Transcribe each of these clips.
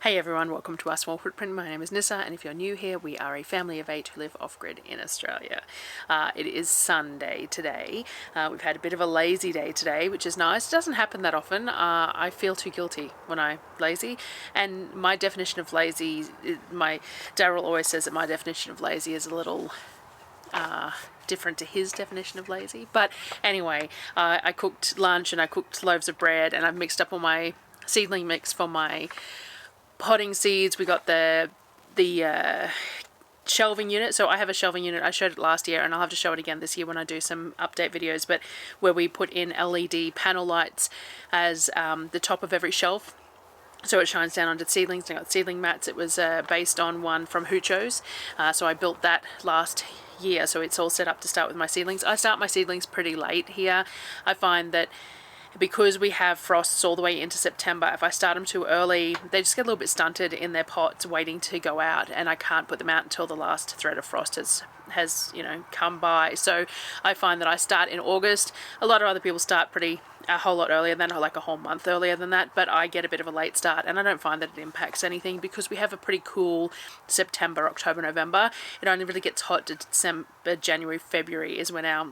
Hey everyone, welcome to our small footprint. My name is Nissa, and if you're new here, we are a family of 8 who live off-grid in Australia. It is Sunday today. We've had a bit of a lazy day today, which is nice. It doesn't happen that often. I feel too guilty when I'm lazy, and my definition of lazy, Daryl always says that my definition of lazy is a little different to his definition of lazy. But anyway, I cooked lunch and I cooked loaves of bread, and I've mixed up all my seedling mix for my potting seeds. We got the shelving unit. So I have a shelving unit. I showed it last year, and I'll have to show it again this year when I do some update videos, but where we put in LED panel lights as the top of every shelf, so it shines down onto the seedlings. I got seedling mats. It was based on one from Chores, so I built that last year, so it's all set up to start with my seedlings. I start my seedlings pretty late here. I find that because we have frosts all the way into September, if I start them too early, they just get a little bit stunted in their pots waiting to go out, and I can't put them out until the last thread of frost has come by. So I find that I start in August. A lot of other people start a whole lot earlier than that, like a whole month earlier than that, but I get a bit of a late start, and I don't find that it impacts anything because we have a pretty cool September, October, November. It only really gets hot to December, January, February is when our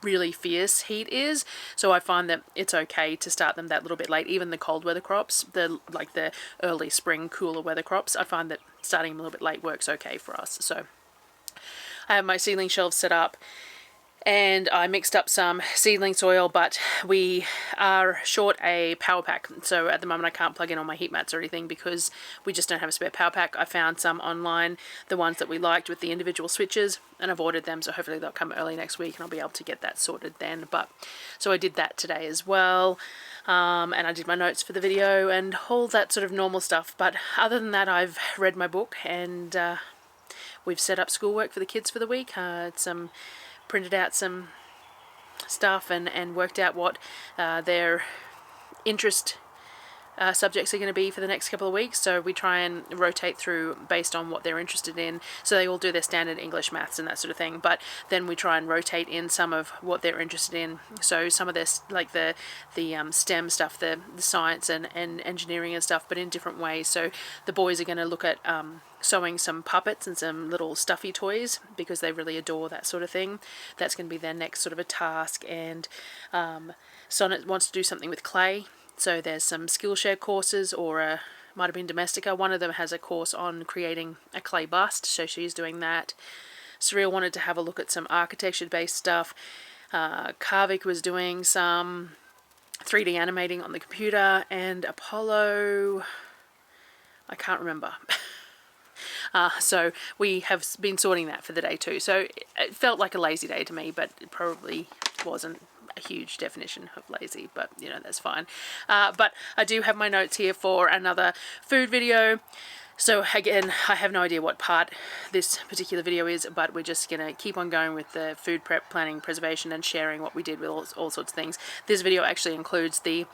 really fierce heat is. So I find that it's okay to start them that little bit late. Even the cold weather crops, the early spring cooler weather crops, I find that starting them a little bit late works okay for us. So I have my seedling shelves set up, and I mixed up some seedling soil, but we are short a power pack. So at the moment I can't plug in all my heat mats or anything because we just don't have a spare power pack. I found some online, the ones that we liked with the individual switches, and I've ordered them, so hopefully they'll come early next week and I'll be able to get that sorted then. But so I did that today as well, and I did my notes for the video and all that sort of normal stuff. But other than that, I've read my book, and we've set up schoolwork for the kids for the week. Printed out some stuff and worked out what their interest subjects are going to be for the next couple of weeks. So we try and rotate through based on what they're interested in. So they all do their standard English, maths and that sort of thing, but then we try and rotate in some of what they're interested in. So some of this, like the STEM stuff, the science and engineering and stuff, but in different ways. So the boys are going to look at sewing some puppets and some little stuffy toys because they really adore that sort of thing. That's going to be their next sort of a task. And Sonnet wants to do something with clay. So there's some Skillshare courses, or might have been Domestica. One of them has a course on creating a clay bust, so she's doing that. Surreal wanted to have a look at some architecture-based stuff. Karvik was doing some 3D animating on the computer, and Apollo, I can't remember. So we have been sorting that for the day too. So it felt like a lazy day to me, but it probably wasn't a huge definition of lazy, but that's fine. But I do have my notes here for another food video. So again, I have no idea what part this particular video is, but we're just going to keep on going with the food prep, planning, preservation, and sharing what we did with all sorts of things. This video actually includes the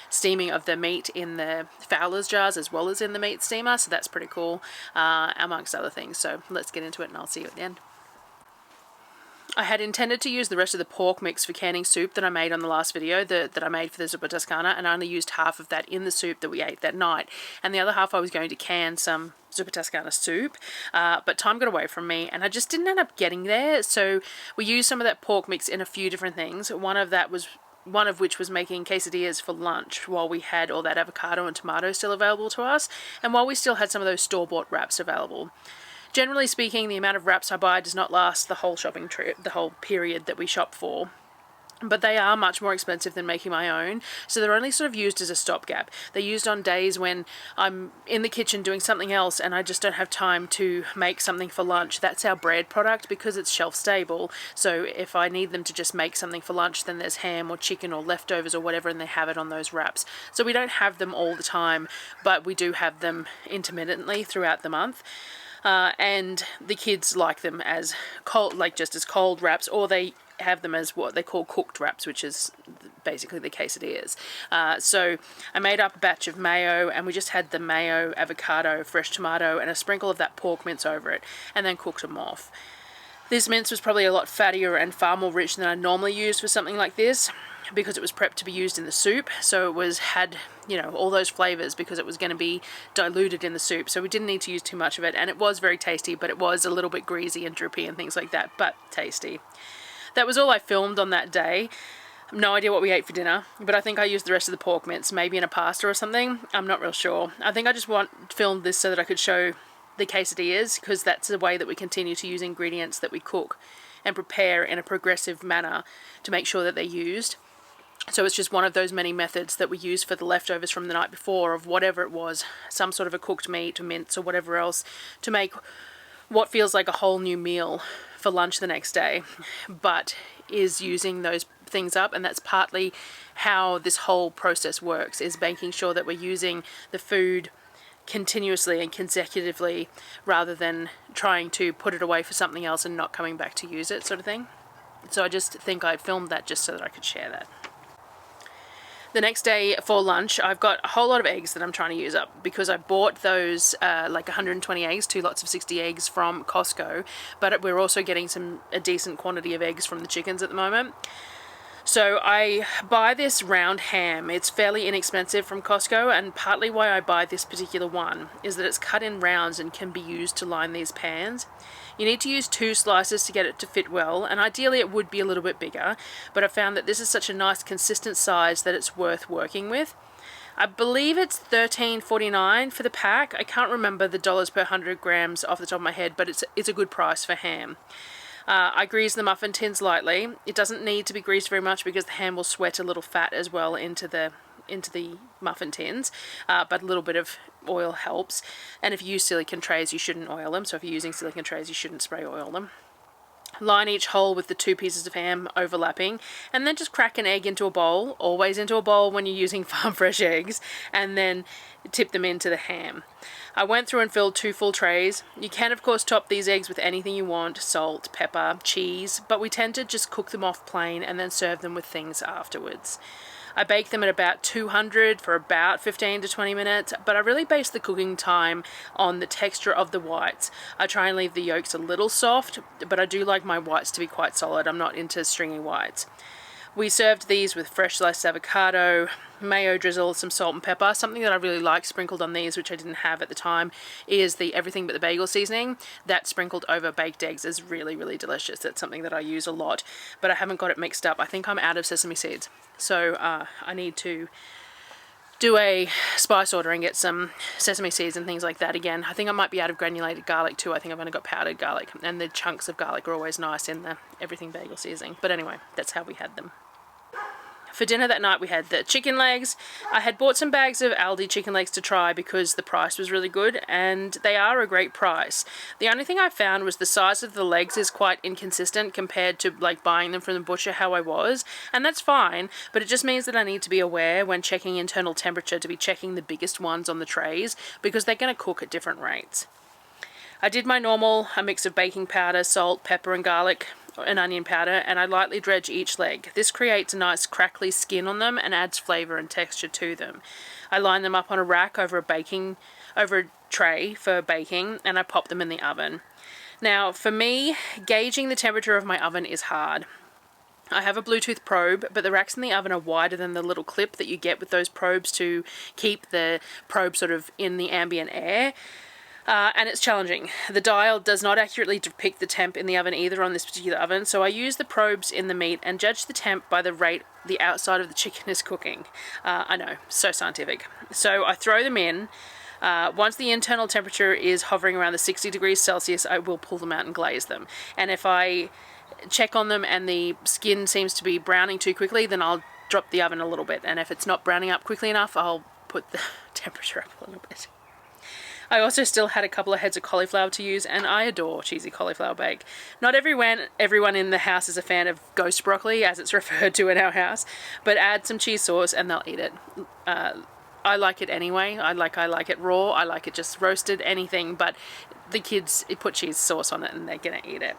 steaming of the meat in the Fowlers jars as well as in the meat steamer, so that's pretty cool, amongst other things. So let's get into it, and I'll see you at the end. I had intended to use the rest of the pork mix for canning soup that I made on the last video, that I made for the zuppa toscana, and I only used half of that in the soup that we ate that night. And the other half I was going to can some zuppa toscana soup, but time got away from me and I just didn't end up getting there. So we used some of that pork mix in a few different things. One of which was making quesadillas for lunch while we had all that avocado and tomato still available to us, and while we still had some of those store-bought wraps available. Generally speaking, the amount of wraps I buy does not last the whole shopping trip, the whole period that we shop for. But they are much more expensive than making my own, so they're only sort of used as a stopgap. They're used on days when I'm in the kitchen doing something else and I just don't have time to make something for lunch. That's our bread product because it's shelf stable. So if I need them to just make something for lunch, then there's ham or chicken or leftovers or whatever, and they have it on those wraps. So we don't have them all the time, but we do have them intermittently throughout the month. And the kids like them as cold, just as cold wraps, or they have them as what they call cooked wraps, which is basically the quesadillas. So I made up a batch of mayo, and we just had the mayo, avocado, fresh tomato, and a sprinkle of that pork mince over it, and then cooked them off. This mince was probably a lot fattier and far more rich than I normally use for something like this. because it was prepped to be used in the soup. So it had, you know, all those flavors because it was going to be diluted in the soup. So we didn't need to use too much of it, and it was very tasty, but it was a little bit greasy and drippy and things like that, but tasty. That was all I filmed on that day. No idea what we ate for dinner, but I think I used the rest of the pork mince, maybe in a pasta or something. I'm not real sure. I think I just filmed this so that I could show the quesadillas, because that's the way that we continue to use ingredients that we cook and prepare in a progressive manner to make sure that they're used. So it's just one of those many methods that we use for the leftovers from the night before of whatever it was, some sort of a cooked meat or mince or whatever else, to make what feels like a whole new meal for lunch the next day, but is using those things up. And that's partly how this whole process works, is making sure that we're using the food continuously and consecutively rather than trying to put it away for something else and not coming back to use it, sort of thing. So I just think I filmed that just so that I could share that. The next day for lunch, I've got a whole lot of eggs that I'm trying to use up, because I bought those like 120 eggs, 2 lots of 60 eggs from Costco, but we're also getting a decent quantity of eggs from the chickens at the moment. So I buy this round ham. It's fairly inexpensive from Costco, and partly why I buy this particular one is that it's cut in rounds and can be used to line these pans. You need to use 2 slices to get it to fit well, and ideally it would be a little bit bigger, but I found that this is such a nice consistent size that it's worth working with. I believe it's $13.49 for the pack. I can't remember the dollars per 100 grams off the top of my head, but it's a good price for ham. I grease the muffin tins lightly. It doesn't need to be greased very much because the ham will sweat a little fat as well into the muffin tins, but a little bit of oil helps. And if you use silicone trays, you shouldn't oil them. So if you're using silicone trays, you shouldn't spray oil them. Line each hole with the 2 pieces of ham overlapping, and then just crack an egg into a bowl, always into a bowl when you're using farm fresh eggs, and then tip them into the ham. I went through and filled 2 full trays. You can of course top these eggs with anything you want, salt, pepper, cheese, but we tend to just cook them off plain and then serve them with things afterwards. I bake them at about 200 for about 15 to 20 minutes, but I really base the cooking time on the texture of the whites. I try and leave the yolks a little soft, but I do like my whites to be quite solid. I'm not into stringy whites. We served these with fresh sliced avocado, mayo drizzle, some salt and pepper. Something that I really like sprinkled on these, which I didn't have at the time, is the everything but the bagel seasoning. That sprinkled over baked eggs is really, really delicious. That's something that I use a lot, but I haven't got it mixed up. I think I'm out of sesame seeds, so I need to do a spice order and get some sesame seeds and things like that again. I think I might be out of granulated garlic too. I think I've only got powdered garlic, and the chunks of garlic are always nice in the everything bagel seasoning. But anyway, that's how we had them. For dinner that night we had the chicken legs. I had bought some bags of Aldi chicken legs to try because the price was really good, and they are a great price. The only thing I found was the size of the legs is quite inconsistent compared to like buying them from the butcher how I was, and that's fine, but it just means that I need to be aware when checking internal temperature to be checking the biggest ones on the trays, because they're going to cook at different rates. I did my normal, a mix of baking powder, salt, pepper and garlic, and onion powder, and I lightly dredge each leg. This creates a nice crackly skin on them and adds flavour and texture to them. I line them up on a rack over a tray for baking, and I pop them in the oven. Now for me, gauging the temperature of my oven is hard. I have a Bluetooth probe, but the racks in the oven are wider than the little clip that you get with those probes to keep the probe sort of in the ambient air. And it's challenging. The dial does not accurately depict the temp in the oven either on this particular oven, so I use the probes in the meat and judge the temp by the rate the outside of the chicken is cooking. I know, so scientific. So I throw them in. Once the internal temperature is hovering around the 60 degrees Celsius, I will pull them out and glaze them. And if I check on them and the skin seems to be browning too quickly, then I'll drop the oven a little bit. And if it's not browning up quickly enough, I'll put the temperature up a little bit. I also still had a couple of heads of cauliflower to use, and I adore cheesy cauliflower bake. Not everyone in the house is a fan of ghost broccoli, as it's referred to in our house, but add some cheese sauce and they'll eat it. I like it anyway. I like it raw, I like it just roasted, anything, but the kids put cheese sauce on it and they're gonna eat it.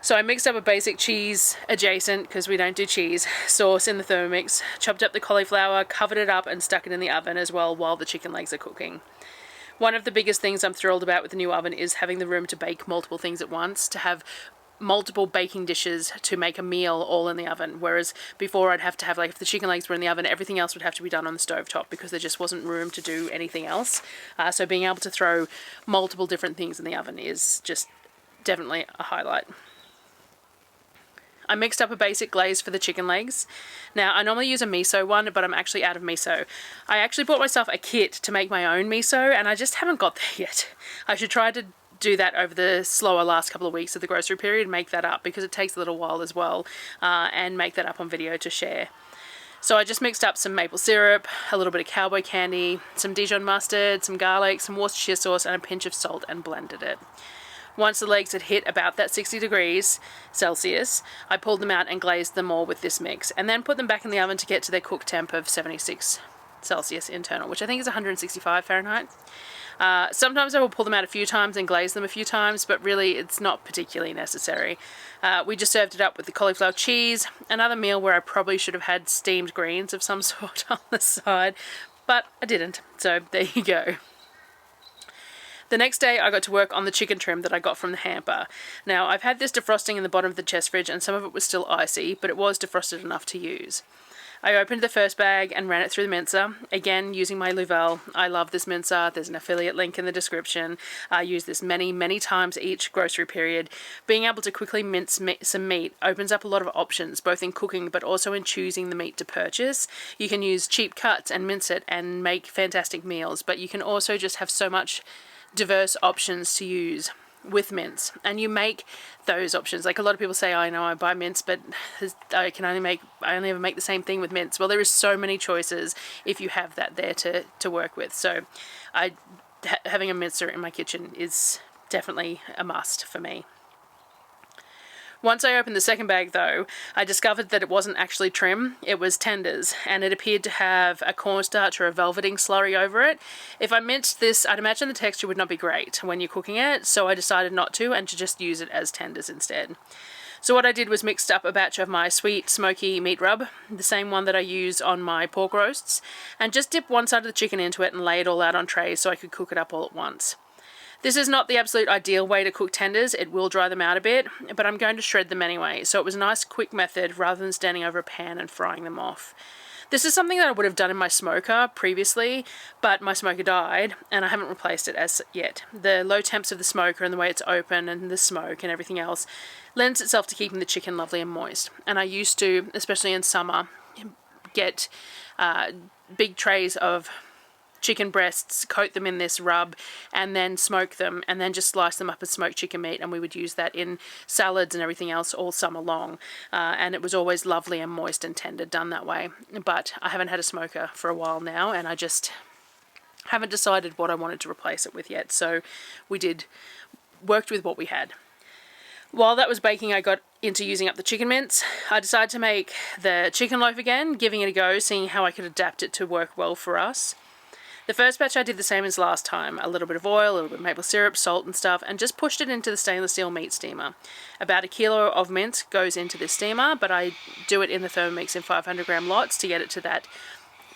So I mixed up a basic cheese adjacent, because we don't do cheese, sauce in the Thermomix, chopped up the cauliflower, covered it up and stuck it in the oven as well while the chicken legs are cooking. One of the biggest things I'm thrilled about with the new oven is having the room to bake multiple things at once, to have multiple baking dishes to make a meal all in the oven, whereas before I'd have to have, like, if the chicken legs were in the oven, everything else would have to be done on the stovetop because there just wasn't room to do anything else. So being able to throw multiple different things in the oven is just definitely a highlight. I mixed up a basic glaze for the chicken legs. Now, I normally use a miso one, but I'm actually out of miso. I actually bought myself a kit to make my own miso, and I just haven't got there yet. I should try to do that over the slower last couple of weeks of the grocery period, make that up, because it takes a little while as well, and make that up on video to share. So I just mixed up some maple syrup, a little bit of cowboy candy, some Dijon mustard, some garlic, some Worcestershire sauce, and a pinch of salt, and blended it. Once the legs had hit about that 60 degrees Celsius, I pulled them out and glazed them all with this mix, and then put them back in the oven to get to their cook temp of 76 Celsius internal, which I think is 165 Fahrenheit. Sometimes I will pull them out a few times and glaze them a few times, but really it's not particularly necessary. We just served it up with the cauliflower cheese, another meal where I probably should have had steamed greens of some sort on the side, but I didn't, so there you go. The next day I got to work on the chicken trim that I got from the hamper. Now, I've had this defrosting in the bottom of the chest fridge and some of it was still icy, but it was defrosted enough to use. I opened the first bag and ran it through the mincer, again using my Louvel. I love this mincer. There's an affiliate link in the description. I use this many times each grocery period. Being able to quickly mince some meat opens up a lot of options, both in cooking but also in choosing the meat to purchase. You can use cheap cuts and mince it and make fantastic meals, but you can also just have so much diverse options to use with mince, and you make those options. Like, a lot of people say, I know I buy mince, but I only ever make the same thing with mince. Well, there is so many choices if you have that there to work with. So having a mincer in my kitchen is definitely a must for me. Once I opened the second bag, though, I discovered that it wasn't actually trim, it was tenders, and it appeared to have a cornstarch or a velveting slurry over it. If I minced this, I'd imagine the texture would not be great when you're cooking it, so I decided not to, and to just use it as tenders instead. So what I did was mixed up a batch of my sweet smoky meat rub, the same one that I use on my pork roasts, and just dip one side of the chicken into it and lay it all out on trays so I could cook it up all at once. This is not the absolute ideal way to cook tenders, it will dry them out a bit, but I'm going to shred them anyway, so it was a nice quick method rather than standing over a pan and frying them off. This is something that I would have done in my smoker previously, but my smoker died and I haven't replaced it as yet. The low temps of the smoker and the way it's open and the smoke and everything else lends itself to keeping the chicken lovely and moist. And I used to, especially in summer, get big trays of chicken breasts, coat them in this rub, and then smoke them, and then just slice them up as smoked chicken meat, and we would use that in salads and everything else all summer long, and it was always lovely and moist and tender done that way. But I haven't had a smoker for a while now, and I just haven't decided what I wanted to replace it with yet, so worked with what we had. While that was baking, I got into using up the chicken mince. I decided to make the chicken loaf again, giving it a go, seeing how I could adapt it to work well for us. The first batch I did the same as last time, a little bit of oil, a little bit of maple syrup, salt and stuff, and just pushed it into the stainless steel meat steamer. About 1 kilo of mince goes into this steamer, but I do it in the Thermomix in 500 gram lots to get it to that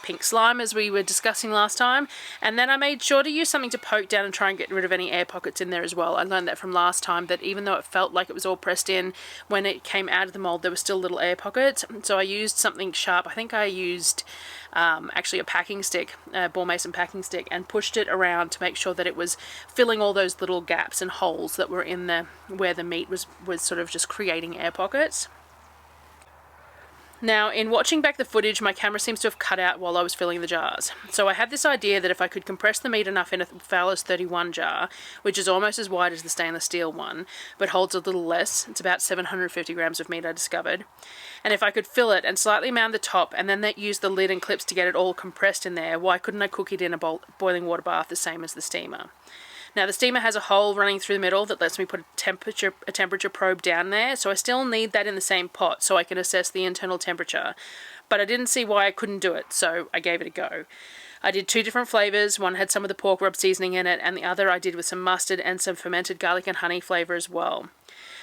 pink slime as we were discussing last time. And then I made sure to use something to poke down and try and get rid of any air pockets in there as well. I learned that from last time, that even though it felt like it was all pressed in, when it came out of the mold there were still little air pockets. So I used something sharp. I think I used actually a packing stick, a ball mason packing stick, and pushed it around to make sure that it was filling all those little gaps and holes that were in there where the meat was sort of just creating air pockets. Now, in watching back the footage, my camera seems to have cut out while I was filling the jars. So I had this idea that if I could compress the meat enough in a Fowlers 31 jar, which is almost as wide as the stainless steel one, but holds a little less, it's about 750 grams of meat I discovered, and if I could fill it and slightly mound the top and then use the lid and clips to get it all compressed in there, why couldn't I cook it in a boiling water bath the same as the steamer? Now, the steamer has a hole running through the middle that lets me put a temperature probe down there, so I still need that in the same pot so I can assess the internal temperature. But I didn't see why I couldn't do it, so I gave it a go. I did 2 different flavours. One had some of the pork rub seasoning in it, and the other I did with some mustard and some fermented garlic and honey flavour as well.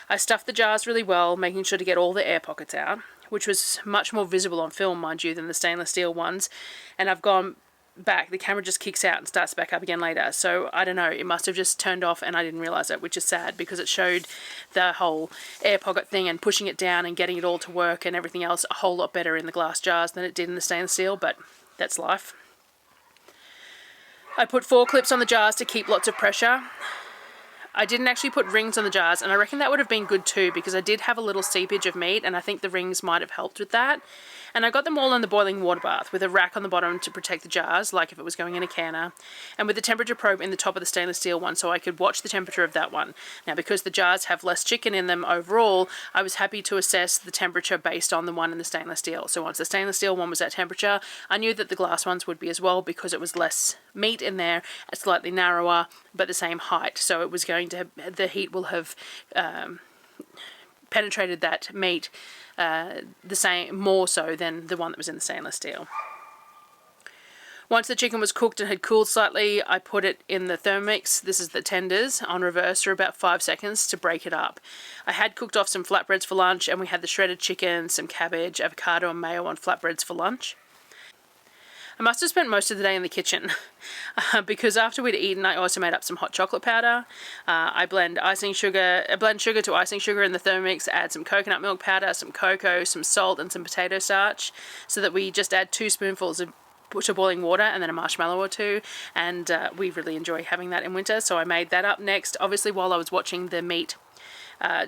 I stuffed the jars really well, making sure to get all the air pockets out, which was much more visible on film, mind you, than the stainless steel ones, and I've gone back, the camera just kicks out and starts back up again later. So I don't know, it must have just turned off and I didn't realize it, which is sad because it showed the whole air pocket thing and pushing it down and getting it all to work and everything else a whole lot better in the glass jars than it did in the stainless steel, but that's life. I put 4 clips on the jars to keep lots of pressure. I didn't actually put rings on the jars, and I reckon that would have been good too because I did have a little seepage of meat and I think the rings might have helped with that. And I got them all in the boiling water bath with a rack on the bottom to protect the jars, like if it was going in a canner, and with the temperature probe in the top of the stainless steel one so I could watch the temperature of that one. Now, because the jars have less chicken in them overall, I was happy to assess the temperature based on the one in the stainless steel. So once the stainless steel one was at temperature, I knew that the glass ones would be as well because it was less meat in there, slightly narrower, but the same height. So it was going to, the heat will have penetrated that meat the same, more so than the one that was in the stainless steel. Once the chicken was cooked and had cooled slightly, I put it in the Thermomix, this is the tenders, on reverse for about 5 seconds to break it up. I had cooked off some flatbreads for lunch and we had the shredded chicken, some cabbage, avocado and mayo on flatbreads for lunch. I must have spent most of the day in the kitchen because after we'd eaten I also made up some hot chocolate powder. I blend sugar to icing sugar in the Thermomix, add some coconut milk powder, some cocoa, some salt and some potato starch so that we just add 2 spoonfuls of to boiling water and then a marshmallow or 2, and we really enjoy having that in winter, so I made that up next, obviously while I was watching the meat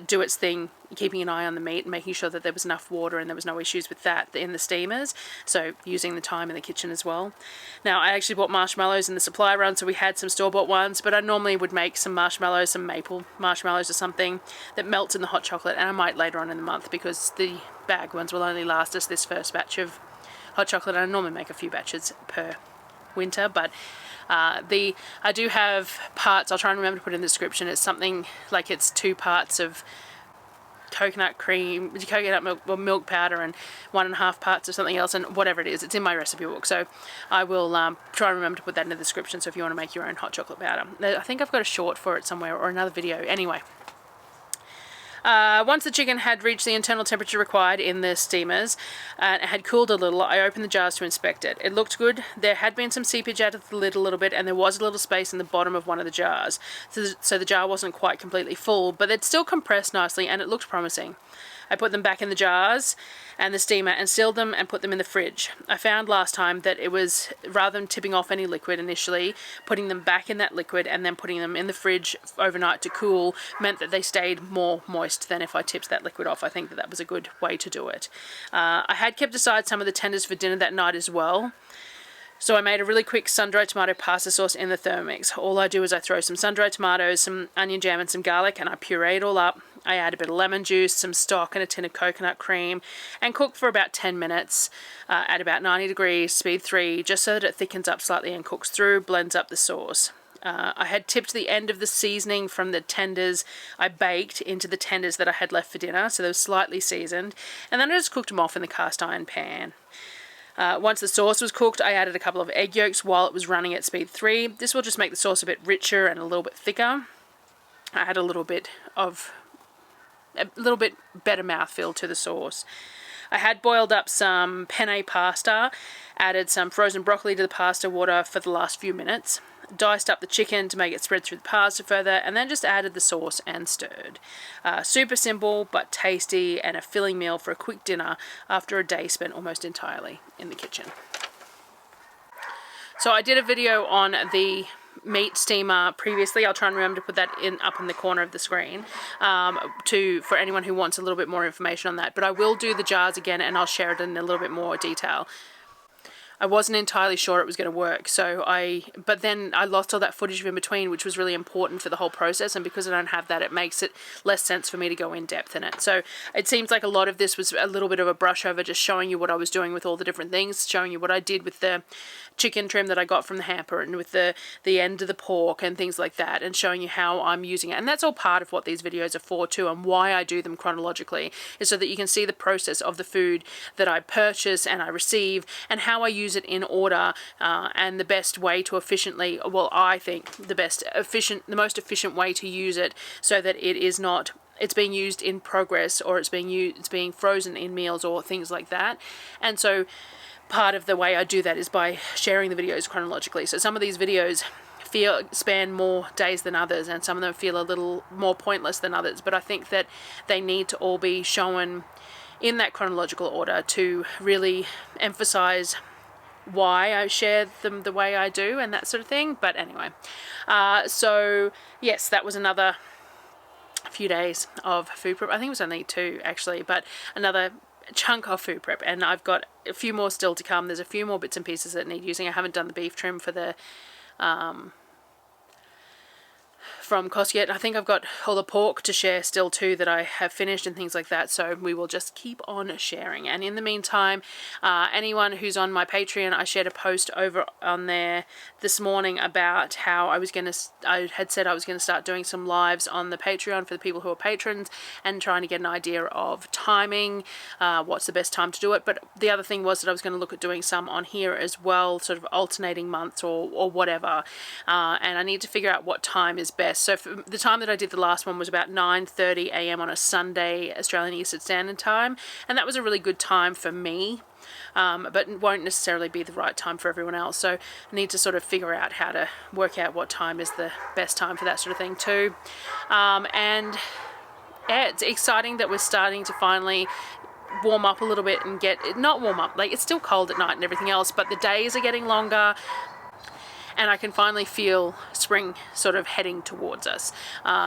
do its thing, keeping an eye on the meat and making sure that there was enough water and there was no issues with that in the steamers, so using the time in the kitchen as well. Now I actually bought marshmallows in the supply run, so we had some store-bought ones, but I normally would make some marshmallows, some maple marshmallows or something that melts in the hot chocolate, and I might later on in the month because the bag ones will only last us this first batch of hot chocolate, and I normally make a few batches per winter, but I do have parts, I'll try and remember to put in the description, it's something like it's 2 parts of coconut milk, or milk powder, and 1.5 parts of something else, and whatever it is, it's in my recipe book, so I will try and remember to put that in the description, so if you want to make your own hot chocolate powder. I think I've got a short for it somewhere, or another video, anyway. Once the chicken had reached the internal temperature required in the steamers and it had cooled a little, I opened the jars to inspect it. It looked good. There had been some seepage out of the lid a little bit, and there was a little space in the bottom of one of the jars. So the jar wasn't quite completely full, but it still compressed nicely and it looked promising. I put them back in the jars and the steamer and sealed them and put them in the fridge. I found last time that it was, rather than tipping off any liquid initially, putting them back in that liquid and then putting them in the fridge overnight to cool meant that they stayed more moist than if I tipped that liquid off. I think that that was a good way to do it. I had kept aside some of the tenders for dinner that night as well. So I made a really quick sun-dried tomato pasta sauce in the Thermomix. All I do is I throw some sun-dried tomatoes, some onion jam and some garlic, and I puree it all up. I add a bit of lemon juice, some stock and a tin of coconut cream, and cook for about 10 minutes at about 90 degrees, speed 3, just so that it thickens up slightly and cooks through, blends up the sauce. I had tipped the end of the seasoning from the tenders I baked into the tenders that I had left for dinner, so they were slightly seasoned, and then I just cooked them off in the cast iron pan. Once the sauce was cooked, I added a couple of egg yolks while it was running at speed 3. This will just make the sauce a bit richer and a little bit thicker. I had a little bit better mouthfeel to the sauce. I had boiled up some penne pasta, added some frozen broccoli to the pasta water for the last few minutes, diced up the chicken to make it spread through the pasta further, and then just added the sauce and stirred. Super simple but tasty, and a filling meal for a quick dinner after a day spent almost entirely in the kitchen. So I did a video on the meat steamer previously. I'll try and remember to put that up in the corner of the screen for anyone who wants a little bit more information on that, but I will do the jars again and I'll share it in a little bit more detail. I wasn't entirely sure it was going to work, but then I lost all that footage in between, which was really important for the whole process, and because I don't have that, it makes it less sense for me to go in depth in it. So it seems like a lot of this was a little bit of a brush over, just showing you what I was doing with all the different things, showing you what I did with the chicken trim that I got from the hamper, and with the end of the pork and things like that, and showing you how I'm using it. And that's all part of what these videos are for too, and why I do them chronologically, is so that you can see the process of the food that I purchase and I receive, and how I use it in order, and the best way to efficiently, well, I think the most efficient way to use it, so that it's being used in progress, or it's being frozen in meals or things like that. And so part of the way I do that is by sharing the videos chronologically. So some of these videos span more days than others, and some of them feel a little more pointless than others, but I think that they need to all be shown in that chronological order to really emphasize why I share them the way I do and that sort of thing. But anyway, so yes, that was another few days of food prep. I think it was only 2 actually, but another chunk of food prep, and I've got a few more still to come. There's a few more bits and pieces that need using. I haven't done the beef trim for the from Costco yet. I think I've got all the pork to share still too that I have finished and things like that, so we will just keep on sharing. And in the meantime, anyone who's on my Patreon, I shared a post over on there this morning about how I had said I was going to start doing some lives on the Patreon for the people who are patrons and trying to get an idea of timing, what's the best time to do it. But the other thing was that I was going to look at doing some on here as well, sort of alternating months or whatever, and I need to figure out what time is best. So for the time that I did the last one was about 9:30 a.m. on a Sunday, Australian Eastern Standard Time, and that was a really good time for me, but won't necessarily be the right time for everyone else. So I need to sort of figure out how to work out what time is the best time for that sort of thing too. And yeah, it's exciting that we're starting to finally warm up a little bit and not warm up, like it's still cold at night and everything else, but the days are getting longer, and I can finally feel spring sort of heading towards us.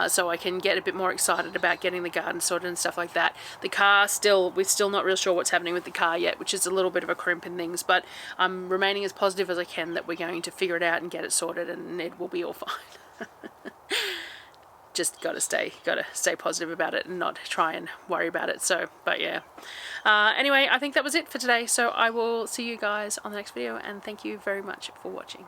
So I can get a bit more excited about getting the garden sorted and stuff like that. The car, we're still not real sure what's happening with the car yet, which is a little bit of a crimp in things, but I'm remaining as positive as I can that we're going to figure it out and get it sorted, and it will be all fine. Just gotta stay positive about it and not try and worry about it. So, but yeah. Anyway, I think that was it for today. So I will see you guys on the next video, and thank you very much for watching.